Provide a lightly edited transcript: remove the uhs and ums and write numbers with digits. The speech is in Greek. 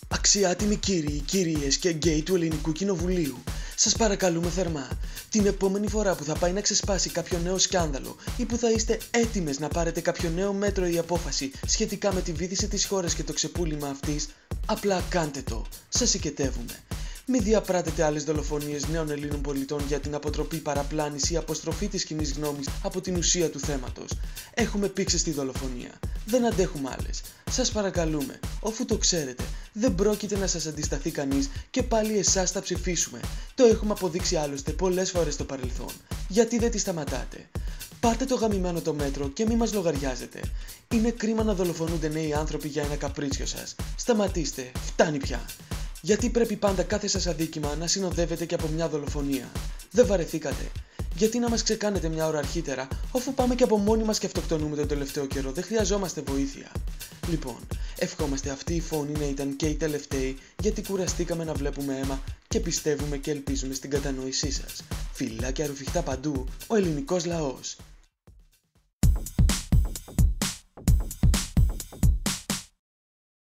Αξιάτιμοι κύριοι, κυρίες και γκέι του Ελληνικού Κοινοβουλίου, σας παρακαλούμε θερμά, την επόμενη φορά που θα πάει να ξεσπάσει κάποιο νέο σκάνδαλο ή που θα είστε έτοιμες να πάρετε κάποιο νέο μέτρο ή απόφαση σχετικά με τη βύθιση της χώρας και το ξεπούλημα αυτής, απλά κάντε το, σας οικετεύουμε. Μην διαπράτετε άλλες δολοφονίες νέων Ελλήνων πολιτών για την αποτροπή, παραπλάνηση ή αποστροφή της κοινής γνώμης από την ουσία του θέματος. Έχουμε πήξει στη δολοφονία. Δεν αντέχουμε άλλες. Σας παρακαλούμε, αφού το ξέρετε, δεν πρόκειται να σας αντισταθεί κανείς και πάλι εσάς θα ψηφίσουμε. Το έχουμε αποδείξει άλλωστε πολλές φορές στο παρελθόν. Γιατί δεν τη σταματάτε? Πάρτε το γαμημένο το μέτρο και μη μας λογαριάζετε. Είναι κρίμα να δολοφονούνται νέοι άνθρωποι για ένα καπρίτσιο σας. Σταματήστε, φτάνει πια. Γιατί πρέπει πάντα κάθε σας αδίκημα να συνοδεύεται και από μια δολοφονία? Δεν βαρεθήκατε? Γιατί να μας ξεκάνετε μια ώρα αρχίτερα, αφού πάμε και από μόνοι μας και αυτοκτονούμε τον τελευταίο καιρό? Δεν χρειαζόμαστε βοήθεια. Λοιπόν, ευχόμαστε αυτή η φόνη να ήταν και η τελευταία, γιατί κουραστήκαμε να βλέπουμε αίμα και πιστεύουμε και ελπίζουμε στην κατανόησή σας. Φιλάκια ρουφιχτά παντού, ο ελληνικός λαός.